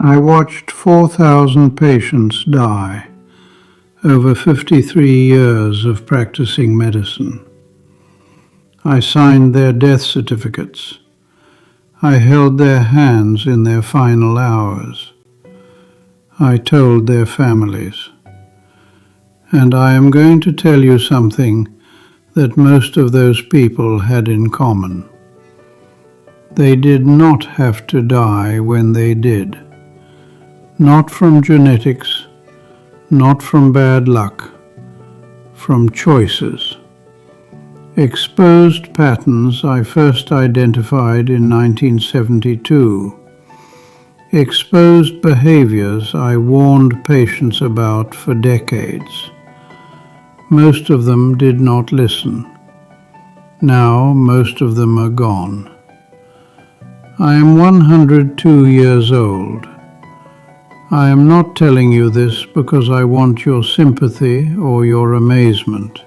I watched 4,000 patients die over 53 years of practicing medicine. I signed their death certificates. I held their hands in their final hours. I told their families. And I am going to tell you something that most of those people had in common. They did not have to die when they did. Not from genetics, not from bad luck, from choices. Exposed patterns I first identified in 1972. Exposed behaviors I warned patients about for decades. Most of them did not listen. Now most of them are gone. I am 102 years old. I am not telling you this because I want your sympathy or your amazement.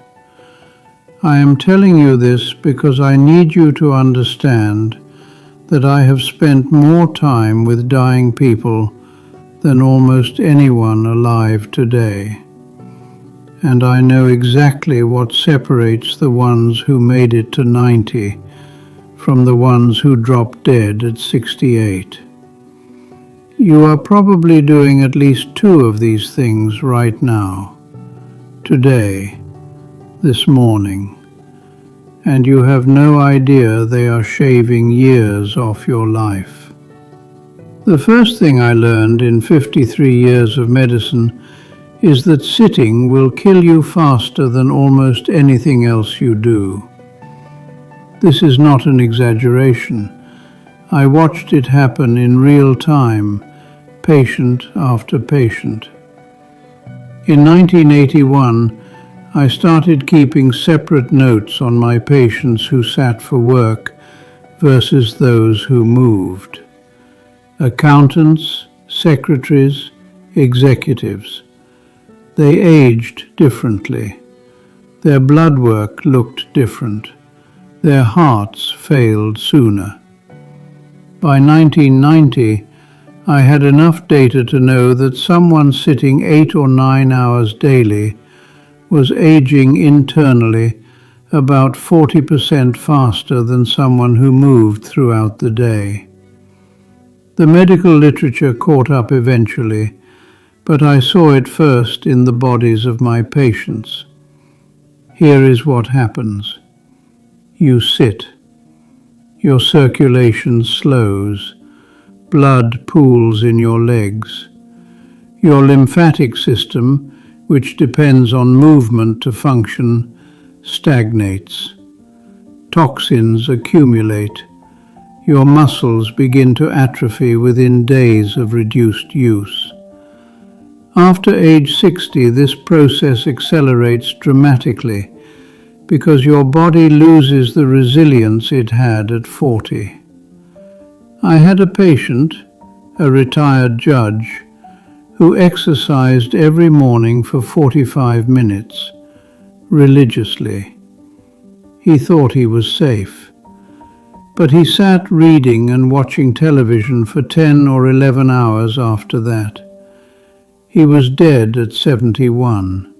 I am telling you this because I need you to understand that I have spent more time with dying people than almost anyone alive today. And I know exactly what separates the ones who made it to 90 from the ones who dropped dead at 68. You are probably doing at least 2 of these things right now, today, this morning, and you have no idea they are shaving years off your life. The first thing I learned in 53 years of medicine is that sitting will kill you faster than almost anything else you do. This is not an exaggeration. I watched it happen in real time, patient after patient. In 1981, I started keeping separate notes on my patients who sat for work versus those who moved. Accountants, secretaries, executives. They aged differently. Their blood work looked different. Their hearts failed sooner. By 1990, I had enough data to know that someone sitting 8 or 9 hours daily was aging internally about 40% faster than someone who moved throughout the day. The medical literature caught up eventually, but I saw it first in the bodies of my patients. Here is what happens. You sit. Your circulation slows. Blood pools in your legs. Your lymphatic system, which depends on movement to function, stagnates. Toxins accumulate. Your muscles begin to atrophy within days of reduced use. After age 60, this process accelerates dramatically because your body loses the resilience it had at 40. I had a patient, a retired judge, who exercised every morning for 45 minutes, religiously. He thought he was safe, but he sat reading and watching television for 10 or 11 hours after that. He was dead at 71,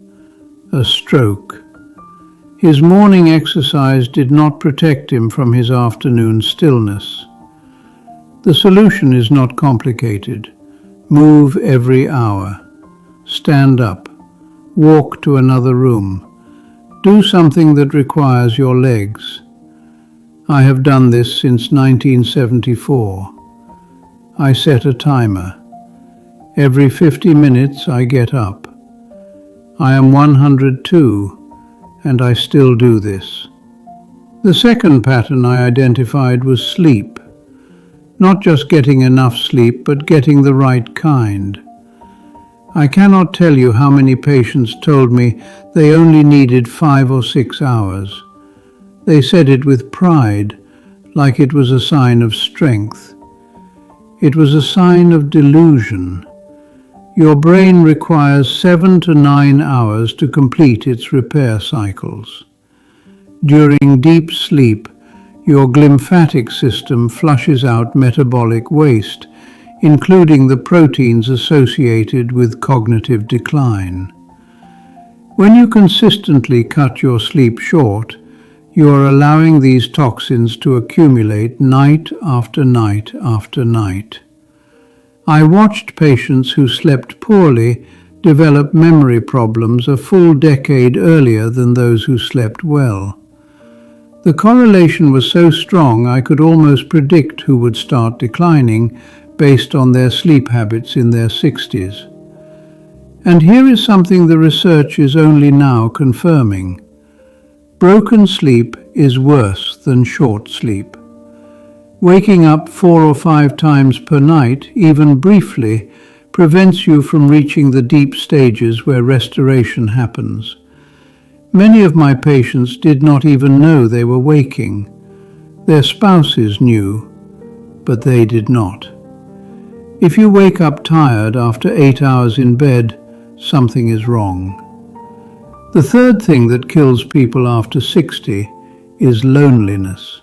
a stroke. His morning exercise did not protect him from his afternoon stillness. The solution is not complicated. Move every hour. Stand up. Walk to another room. Do something that requires your legs. I have done this since 1974. I set a timer. Every 50 minutes I get up. I am 102, and I still do this. The second pattern I identified was sleep. Not just getting enough sleep, but getting the right kind. I cannot tell you how many patients told me they only needed 5 or 6 hours. They said it with pride, like it was a sign of strength. It was a sign of delusion. Your brain requires 7 to 9 hours to complete its repair cycles. During deep sleep, your glymphatic system flushes out metabolic waste including the proteins associated with cognitive decline. When you consistently cut your sleep short, you are allowing these toxins to accumulate night after night after night. I watched patients who slept poorly develop memory problems a full decade earlier than those who slept well. The correlation was so strong I could almost predict who would start declining based on their sleep habits in their 60s. And here is something the research is only now confirming. Broken sleep is worse than short sleep. Waking up 4 or 5 times per night, even briefly, prevents you from reaching the deep stages where restoration happens. Many of my patients did not even know they were waking. Their spouses knew, but they did not. If you wake up tired after 8 hours in bed, something is wrong. The third thing that kills people after 60 is loneliness.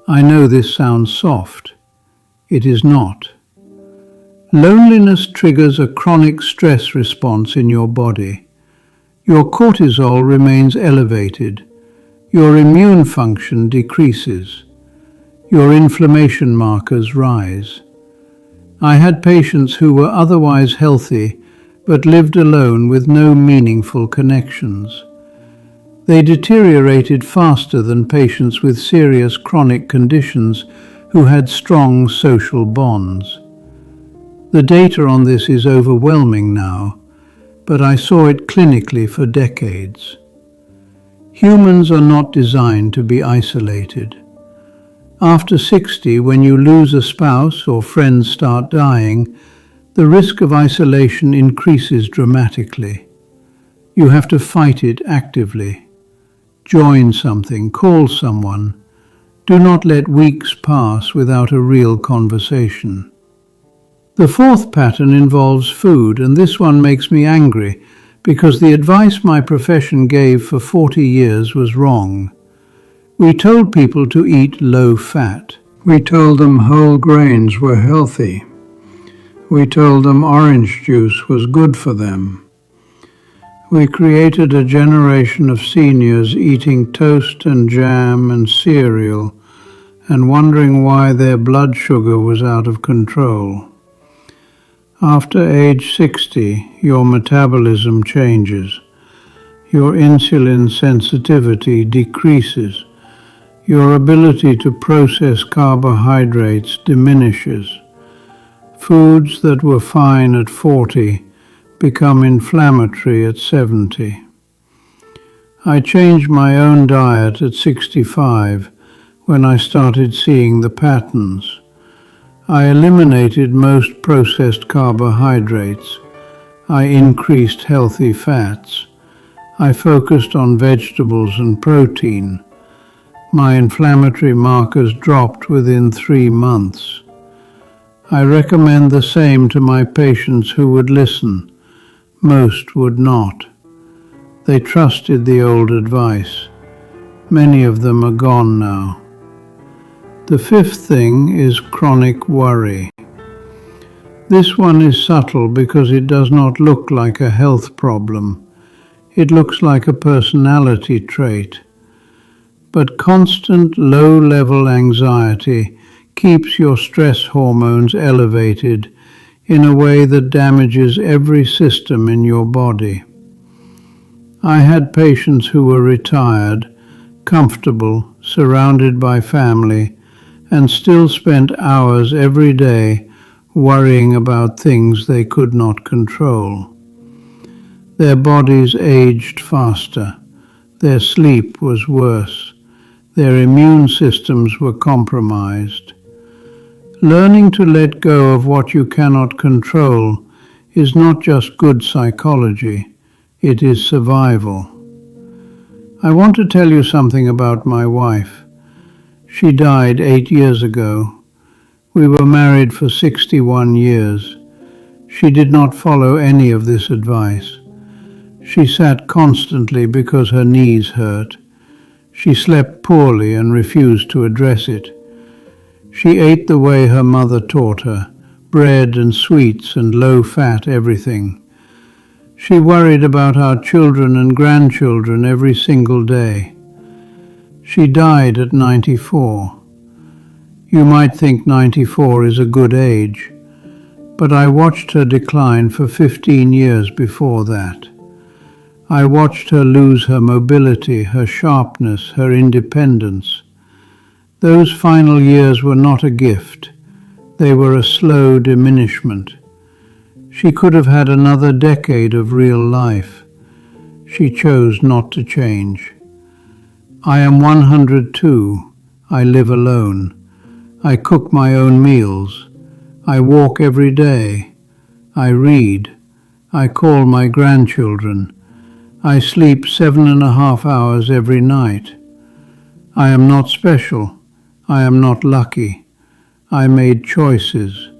I know this sounds soft. It is not. Loneliness triggers a chronic stress response in your body. Your cortisol remains elevated. Your immune function decreases. Your inflammation markers rise. I had patients who were otherwise healthy but lived alone with no meaningful connections. They deteriorated faster than patients with serious chronic conditions who had strong social bonds. The data on this is overwhelming now, but I saw it clinically for decades. Humans are not designed to be isolated. After 60, when you lose a spouse or friends start dying, the risk of isolation increases dramatically. You have to fight it actively. Join something, call someone. Do not let weeks pass without a real conversation. The fourth pattern involves food, and this one makes me angry because the advice my profession gave for 40 years was wrong. We told people to eat low fat. We told them whole grains were healthy. We told them orange juice was good for them. We created a generation of seniors eating toast and jam and cereal and wondering why their blood sugar was out of control. After age 60, your metabolism changes. Your insulin sensitivity decreases. Your ability to process carbohydrates diminishes. Foods that were fine at 40 become inflammatory at 70. I changed my own diet at 65 when I started seeing the patterns. I eliminated most processed carbohydrates. I increased healthy fats. I focused on vegetables and protein. My inflammatory markers dropped within 3 months. I recommend the same to my patients who would listen. Most would not. They trusted the old advice. Many of them are gone now. The fifth thing is chronic worry. This one is subtle because it does not look like a health problem. It looks like a personality trait. But constant low-level anxiety keeps your stress hormones elevated in a way that damages every system in your body. I had patients who were retired, comfortable, surrounded by family, and still spent hours every day worrying about things they could not control. Their bodies aged faster. Their sleep was worse. Their immune systems were compromised. Learning to let go of what you cannot control is not just good psychology, it is survival. I want to tell you something about my wife. She died 8 years ago. We were married for 61 years. She did not follow any of this advice. She sat constantly because her knees hurt. She slept poorly and refused to address it. She ate the way her mother taught her, bread and sweets and low-fat everything. She worried about our children and grandchildren every single day. She died at 94. You might think 94 is a good age, but I watched her decline for 15 years before that. I watched her lose her mobility, her sharpness, her independence. Those final years were not a gift. They were a slow diminishment. She could have had another decade of real life. She chose not to change. I am 102. I live alone. I cook my own meals. I walk every day. I read. I call my grandchildren. I sleep 7.5 hours every night. I am not special. I am not lucky. I made choices.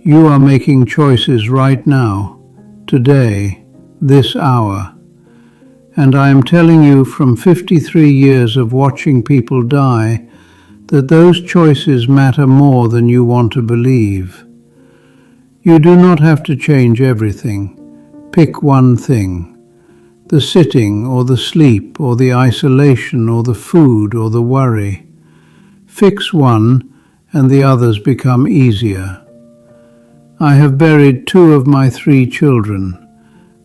You are making choices right now, today, this hour. And I am telling you from 53 years of watching people die that those choices matter more than you want to believe. You do not have to change everything. Pick one thing. The sitting or the sleep or the isolation or the food or the worry. Fix one and the others become easier. I have buried 2 of my 3 children.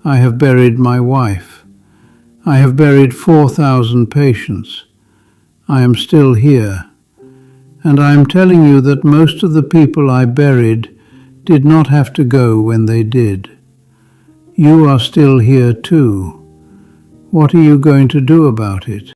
I have buried my wife. I have buried 4,000 patients. I am still here. And I am telling you that most of the people I buried did not have to go when they did. You are still here too. What are you going to do about it?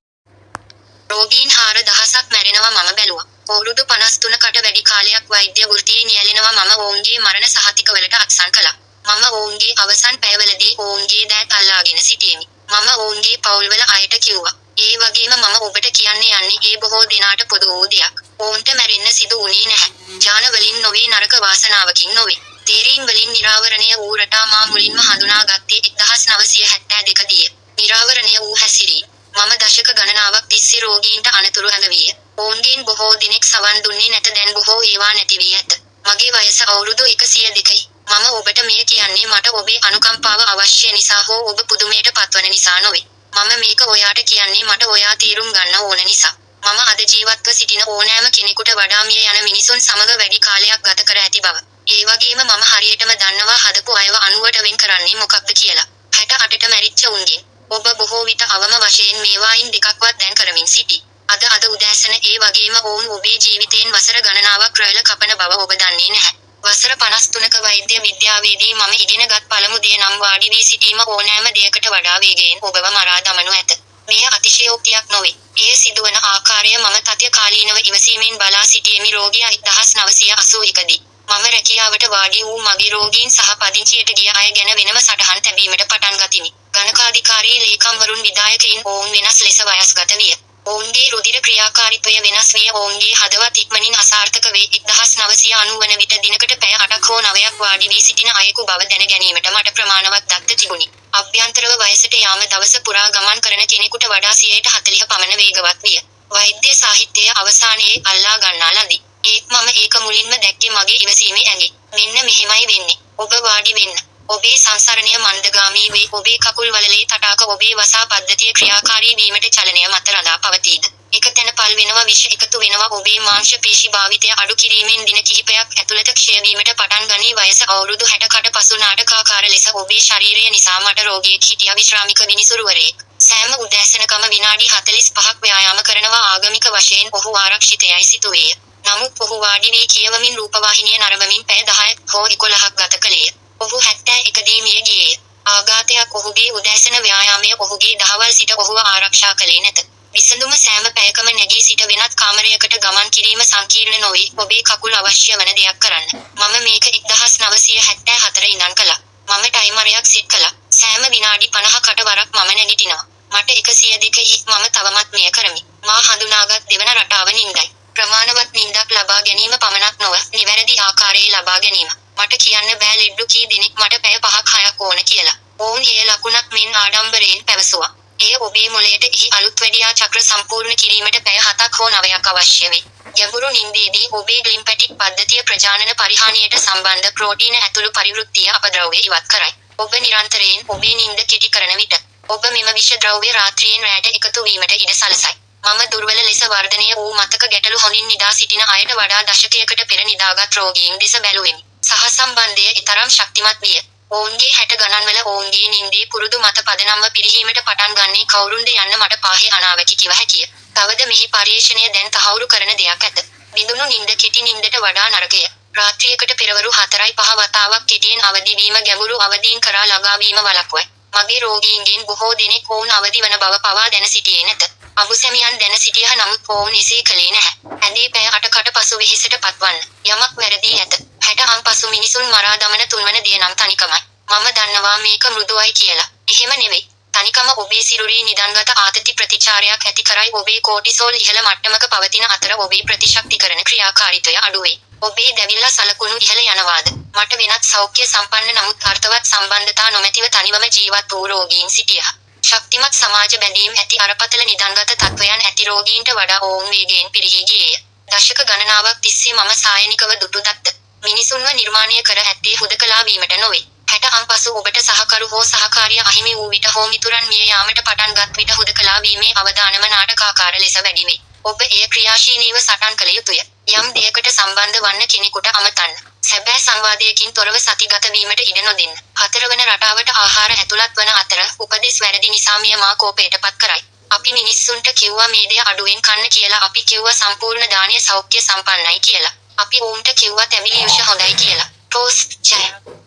රෝගීන් 4,000ක් මැරෙනවා මම බැලුවා. අවුරුදු 53කට වැඩි කාලයක් වෛද්‍ය වෘත්තියේ නියැලෙනවා මම ඔවුන්ගේ මරණ සහතිකවලට අත්සන් කළා. මම ඔවුන්ගේ අවසන් පැයවලදී ඔවුන්ගේ දෑත් අල්ලාගෙන සිටියෙමි. මම ඔවුන්ගේ පවුල්වල අයට කිව්වා. ඒ වගේම මම ඔබට කියන්න යන්නේ ඒ බොහෝ දිනාට පොදු වූ දෙයක්. ඔවුන්ට මැරෙන්න සිදු වුණේ නැහැ. ජාන වලින් නොවේ නරක වාසනාවකින් නොවේ. තේරීම් වලින් නිරාවරණය වූ රටා මා මුලින්ම හඳුනාගත්තේ 1972 දී. නිරාවරණය වූ හැසිරීම් මම දශක ගණනාවක් තිස්සේ රෝගීන්ට අනතුරු ඇඳවිය. ඔවුන්ගෙන් බොහෝ දිනෙක සවන් දුන්නේ නැත දැන් බොහෝ ඒවා නැති වී ඇත. මගේ වයස අවුරුදු 102යි. මම ඔබට මේ කියන්නේ මට ඔබේ අනුකම්පාව අවශ්‍ය නිසා හෝ ඔබ පුදුමයට පත්වන නිසා නොවේ. මම මේක ඔයාට කියන්නේ මට ඔයා තීරුම් ගන්න ඕන නිසා. මම අද ජීවත්ව සිටින ඕනෑම කෙනෙකුට වඩා මිය යන මිනිසුන් සමග වැඩි කාලයක් ගත කර ඇති බව. ඒ වගේම මම හරියටම දන්නවා හදපු අයව 90ට වෙන් කරන්නේ මොකක්ද කියලා. 68ට මැරිච්ච උන්ගෙන්. ඔබ බොහෝ විට අවම වශයෙන් මේවායින් දෙකක්වත් දැන් කරමින් සිටි. අද උදෑසන ඒ වගේම ඔවුන් ඔබේ ජීවිතයෙන් වසර ගණනාවක් රැළ කපන බව ඔබ දන්නේ නැහැ. වසර 53ක වෛද්‍ය විද්‍යාවේදී මම ඉගෙනගත් පළමු දේ නම් වාඩි වී සිටීම ඕනෑම දෙයකට වඩා වේගයෙන් ඔබව මරා දමනු ඇත. මෙය අතිශයෝක්තියක් නොවේ. එය සිදුවන ආකාරය මම තත්කාලීනව ඉවසීමෙන් බලා සිටියෙමි රෝගියා 1981 දී. මම රැකියාවට වාඩි වූ මගේ රෝගීන් සහ පදිංචියට ගිය අය ගැන වෙනම සටහන් තැබීමට පටන් ගතිමි. ගණකාධිකාරී ලේකම්වරුන් විධායකයින් ඔවුන් වෙනස් ලෙස වයස්ගත විය. ඔවුන්ගේ රුධිර ක්‍රියාකාරීත්වය වෙනස් විය ඔවුන්ගේ හදවත් ඉක්මනින් අසාර්ථක වේ 1990 වන විට දිනකට පැය 8ක් හෝ 9ක් වාඩි වී සිටින අයෙකු බව දැන ගැනීමට මට ප්‍රමාණවත් දත්ත තිබුණි. අභ්‍යන්තරව වයසට යාම දවස පුරා ගමන් කරන කෙනෙකුට වඩා 40% පමණ වේගවත් විය. වෛද්‍ය සාහිත්‍යය අවසානයේ අල්ලා ගන්නා ලදී. මම ඒක මුලින්ම දැක්කේ මගේ ඉවසීමේ ඇඟේ. මෙන්න මෙහෙමයි වෙන්නේ. ඔබ වාඩි වෙන්න. ඔබේ සංසරණය මන්දගාමී වේ. ඔබේ කකුල් වලලේ තටාක ඔබේ වසා පද්ධතිය ක්‍රියාකාරී වීමට චලනය මත රඳා පවතීද. එක තැන පල් වෙනවා විෂ එකතු වෙනවා ඔබේ මාංශ පේශි භාවිතය අඩු කිරීමෙන් දින කිහිපයක් ඇතුළත ක්ෂය වීමට පටන් ගනී. වයස අවුරුදු 60කට පසු නාටකාකාර ලෙස ඔබේ ශරීරය නිසා මට රෝගියෙක් හිටියා විශ්‍රාමික විනිසුරුවරයෙක්. සෑම උදෑසනකම විනාඩි 45ක් ව්‍යායාම කරනවා ආගමික වශයෙන් ඔහු ආරක්ෂිතයයි සිතුවේය. නමුත් ඔහු වාඩි වී කියවමින් රූපවාහිනිය නරඹමින් පැය 10ක් හෝ 11ක් ගත කළේය. ඔහු 71 දී මිය ගියේය. ආඝාතයක් ඔහුගේ උදෑසන ව්‍යායාමය ඔහුගේ දහවල් සිට ඔහුව ආරක්ෂා කළේ නැත. විසඳුම සෑම පැයකම නැගී සිට වෙනත් කාමරයකට ගමන් කිරීම සංකීර්ණ නොවේ. ඔබේ කකුල් අවශ්‍ය වන දෙයක් කරන්න. මම මේක 1974 ඉඳන් කළා. මම ටයිමරයක් සෙට් කළා. සෑම විනාඩි 50කට වරක් මම නැගිටිනවා. මට 102 මම තවමත් මෙය කරමි. මා හඳුනාගත් දෙවන රටාව නින්දයි. ප්‍රමාණවත් නින්දක් ලබා ගැනීම පමණක් නොව නිවැරදි ආකාරයේ ලබා ගැනීම. මට කියන්න බෑ ලෙඩ්ඩු කී දෙනෙක් මට පැය 5ක් 6ක් ඕන කියලා. ඔවුන් ඒ ලකුණක් මෙන් ආඩම්බරයෙන් පැවසුවා. එය ඔබේ මොළයට එහි අලුත් වැඩියා චක්‍ර සම්පූර්ණ කිරීමට පැය 7ක් හෝ 9ක් අවශ්‍ය වේ. ගැඹුරු නින්දේදී ඔබේ ග්ලිම්පැටික් පද්ධතිය ප්‍රජානන පරිහානියට සම්බන්ධ ප්‍රෝටීන ඇතුළු පරිවෘත්තීය අපද්‍රව්‍ය ඉවත් කරයි. ඔබ නිරන්තරයෙන් ඔබේ නින්ද කෙටි කරන විට ඔබ මෙම විෂ ද්‍රව්‍ය රාත්‍රියෙන් රැට එකතු වීමට ඉඩ සලසයි. මම දුර්වල ලෙස වර්ධනය වූ මතක ගැටලු හොඳින් නිදා සිටින අයට වඩා දශකයකට පෙර නිදාගත් රෝගීන් දෙස බැලුවෙමි. සහසම්බන්ධය ඊතරම් ශක්තිමත් විය. ඔවුන්ගේ 60 ගණන්වල ඔවුන්ගේ නින්දේ පුරුදු මත පදනම්ව පිරිහීමට පටන් ගන්නේ කවුරුන්ද යන්න මට පාහේ අනාවැකි කිව හැකිය. තවද මෙහි පර්යේෂණය දැන් තහවුරු කරන දෙයක් ඇත. බිඳුණු නින්ද කෙටි නින්දට වඩා නරකය. රාත්‍රියකට පෙරවරු 4-5 වතාවක් කෙටියෙන් අවදි වීම ගැඹුරු අවදීන් කරා ළඟා වීම වළක්වයි. මගේ රෝගීන්ගෙන් බොහෝ දෙනෙක් ඔවුන් අවදි වන බව පවා දැන සිටියේ නැත. අබුසැමියන් දැන සිටියහ නමුත් ඔවුන් එසේ කළේ නැහැ. ඇඳේ පැය 8කට පසු වෙහෙසට පත්වන්න. යමක් වැරදී ඇත. 60න් පසු මිනිසුන් මරා දමන තුන්වන දේ නම් තනිකමයි. මම දන්නවා මේක මෘදුවයි කියලා. එහෙම නෙවෙයි. තනිකම ඔබේ සිරුරේ නිදන්ගත ආතති ප්‍රතිචාරයක් ඇති කරයි ඔබේ කෝටිසෝල් ඉහළ මට්ටමක පවතින අතර ඔබේ ප්‍රතිශක්තිකරණ ක්‍රියාකාරීත්වය අඩු වෙයි. ඔබේ දැවිල්ල සලකුණු ඉහළ යනවාද? මට වෙනත් සෞඛ්‍ය සම්පන්න නමුත් අර්ථවත් සම්බන්ධතා නොමැතිව තනිවම ජීවත් වූ රෝගීන් සිටියහ. ශක්තිමත් සමාජ බැඳීම් ඇති අරපතල නිදන්ගත තත්වයන් ඇති රෝගීන්ට වඩා ඔවුන් වේගයෙන් පිරිහී ගියේය. දශක ගණනාවක් තිස්සේ මම සායනිකව දුටු දත්ත මිනිසුන්ව නිර්මාණය කර ඇත්තේ හුදකලා වීමට නොවේ. 60න් පසු ඔබට සහකරු හෝ සහකාරිය අහිමි වූ විට හෝ මිතුරන් මිය යාමට පටන් ගත් විට හුදකලා වීමේ අවදානම නාටකාකාර ලෙස වැඩි වේ. ඔබ එය ක්‍රියාශීලීව සටන් කළ යුතුය. යම් දෙයකට සම්බන්ධ වන්න කෙනෙකුට අමතන්න. සැබෑ සංවාදයකින් තොරව සතිගත වීමට ඉඩ නොදෙන්න. 4 වන රටාවට ආහාර ඇතුළත් වන අතර උපදෙස් වැරදි නිසා මිය මා කෝපයටපත් කරයි. අපි මිනිස්සුන්ට කිව්වා මේ දේ අඩුවෙන් කන්න කියලා. අපි කිව්වා සම්පූර්ණ දානීය සෞඛ්‍ය සම්පන්නයි කියලා. අපි ඔවුන්ට කිව්වා තැඹිලි යුෂ හොඳයි කියලා. ටෝස්ට් ජය.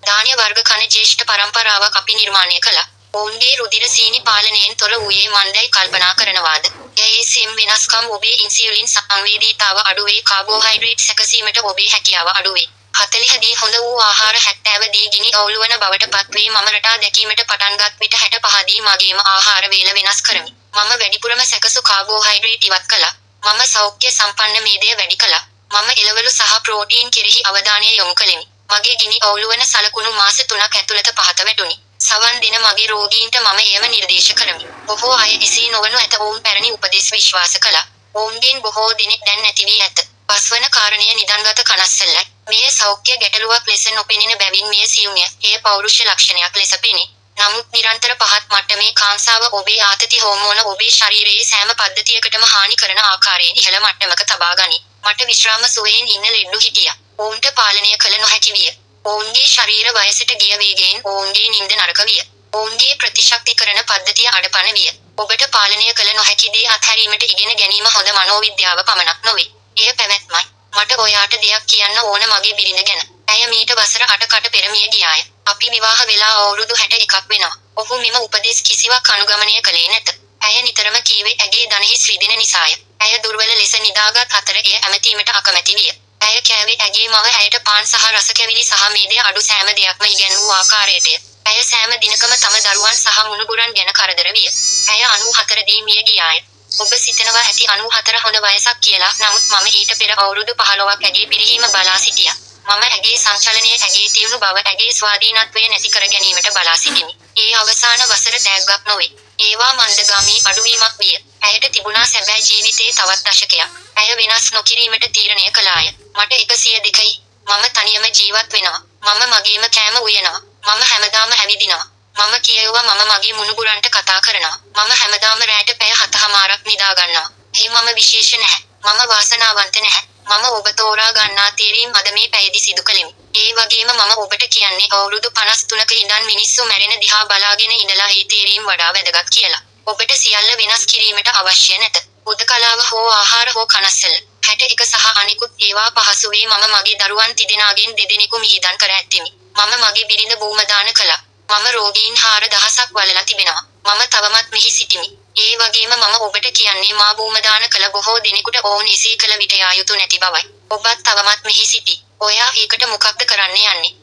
දානීය වර්ග කන ජ්‍යෙෂ්ඨ පරම්පරාවක් අපි නිර්මාණය කළා. ඔවුන්ගේ රුධිර සීනි පාලනයෙන් තොර වූයේ මන්දයි කල්පනා කරනවාද? ASM වෙනස්කම් ඔබේ ඉන්සියුලින් සංවේදීතාව අඩු වේ. කාබෝහයිඩ්‍රේට් සැකසීමට ඔබේ හැකියාව අඩු වේ. 40 දී හොඳ වූ ආහාර 70 දී ගිනි අවුලුවන බවට පත්වේ. මම රටා දැකීමට පටන් ගත් විට 65 දී මගේම ආහාර වේල වෙනස් කරමි. මම වැඩිපුරම සැකසු කාබෝහයිඩ්‍රේට් ඉවත් කළා. මම සෞඛ්‍ය සම්පන්න මේදය වැඩි කළා. මම එළවලු සහ ප්‍රෝටීන් කෙරෙහි අවධානය යොමු කළෙමි. මගේ ගිනි අවුලුවන සලකුණු මාස 3ක් ඇතුළත පහත වැටුණි. සවන් දින මගේ රෝගීන්ට මම එයම නිර්දේශ කරමි. බොහෝ අය එසේ නොවනු ඇත. ඔවුන් පැරණි උපදෙස් විශ්වාස කළා. ඔවුන්ගෙන් බොහෝ දෙනෙක් දැන් නැති වී ඇත. පස්වන කාරණය නිදන්ගත කනස්සල්ලයි. මෙය සෞඛ්‍ය ගැටලුවක් ලෙස නොපෙනෙන බැවින් මෙය සියුම්ය. එය පෞරුෂ ලක්ෂණයක් ලෙස පෙනේ. නමුත් නිරන්තර පහත් මට්ටමේ කාංසාව ඔබේ ආතති හෝමෝන ඔබේ ශරීරයේ සෑම පද්ධතියකටම හානි කරන ආකාරයෙන් ඉහළ මට්ටමක තබා ගනී. මට විශ්‍රාම සුවයෙන් ඉන්න ලෙඩ්ඩු හිටියා. ඔවුන්ට පාලනය කළ නොහැකි විය. ඔවුන්ගේ ශරීර වයසට ගිය වේගයෙන් ඔවුන්ගේ නිින්ද නරක විය. ඔවුන්ගේ ප්‍රතිශක්තිකරණ පද්ධතිය අඩපණ විය. ඔබට පාලනය කළ නොහැකි දේ අත්හැරීමට ඉගෙන ගැනීම හොඳ මනෝවිද්‍යාව පමණක් නොවේ. එය පැවැත්මයි. මට ඔයාට දෙයක් කියන්න ඕන මගේ බිරිඳ ගැන. ඇය මීට වසර 8කට පෙර මිය ගියාය. අපි විවාහ වෙලා අවුරුදු 61ක් වෙනවා. ඔහු මෙම උපදෙස් කිසිවක් අනුගමනය කළේ නැත. ඇය නිතරම කීවේ ඇගේ දණහිස් රිදෙන නිසාය. ඇය දුර්වල ලෙස නිදාගත් අතර එය ඇමතීමට අකමැති විය. ඇය කෑවේ ඇගේ මව ඇයට පාන් සහ රස කැවිලි සහ මේදය අඩු සෑම දෙයක්ම ඉගැන්වූ ආකාරයටය. ඇය සෑම දිනකම තම දරුවන් සහ මුණුබුරන් ගැන කරදර විය. ඇය 94 දී මිය ගියාය. ඔබ සිතනවා ඇති 94 හොඳ වයසක් කියලා. නමුත් මම ඊට පෙර අවුරුදු 15ක් ඇගේ පිරිහීම බලා සිටියා. මම ඇගේ සංචලනය, ඇගේ තියුණු බව, ඇගේ ස්වාධීනත්වය නැති කර ගැනීමට බලා සිටිමි. ඒ අවසාන වසර තෑග්ගක් නොවේ. ඒවා මන්දගාමී අඩුවීමක් විය. ඇයට තිබුණා සැබෑ ජීවිතයේ තවත් දශකයක්. ඇය වෙනස් නොකිරීමට තීරණය කළාය. මට 102යි. මම තනියම ජීවත් වෙනවා. මම මගේම කෑම උයනවා. මම හැමදාම ඇවිදිනවා. මම කියවුවා මම මගේ මුණුබුරන්ට කතා කරනවා. මම හැමදාම රැට පැය 7:00ක් නිදා ගන්නවා. ඒ මම විශේෂ නැහැ. මම වාසනාවන්ත නැහැ. මම ඔබ තෝරා ගන්නා තීරීම් අද මේ පැයදී සිදු කළෙමි. ඒ වගේම මම ඔබට කියන්නේ අවුරුදු 53ක ඉඳන් මිනිස්සු මැරෙන දිහා බලාගෙන ඉඳලා ඒ තීරීම් වඩා වැදගත් කියලා. ඔබට සියල්ල වෙනස් කිරීමට අවශ්‍ය නැත. හුදකලාව හෝ ආහාර හෝ කනස්සල්ල. 61 සහ අනිකුත් ඒවා පහසු වේ. මම මගේ දරුවන් තිදෙනාගෙන් දෙදෙනෙකු මිහිදන් කර ඇත්තෙමි. මම මගේ බිරිඳ බූමදාන කළා. මම රෝගීන් 4000ක් වලලා තිබෙනවා. මම තවමත් මෙහි සිටිමි. ඒ වගේම මම ඔබට කියන්නේ මා බූමදාන කළ බොහෝ දෙනෙකුට ඕන් එසේ කළ විට යා යුතු නැති බවයි. ඔබත් තවමත් මෙහි සිටි. ඔයා ඒකට මොකක්ද කරන්න යන්නේ?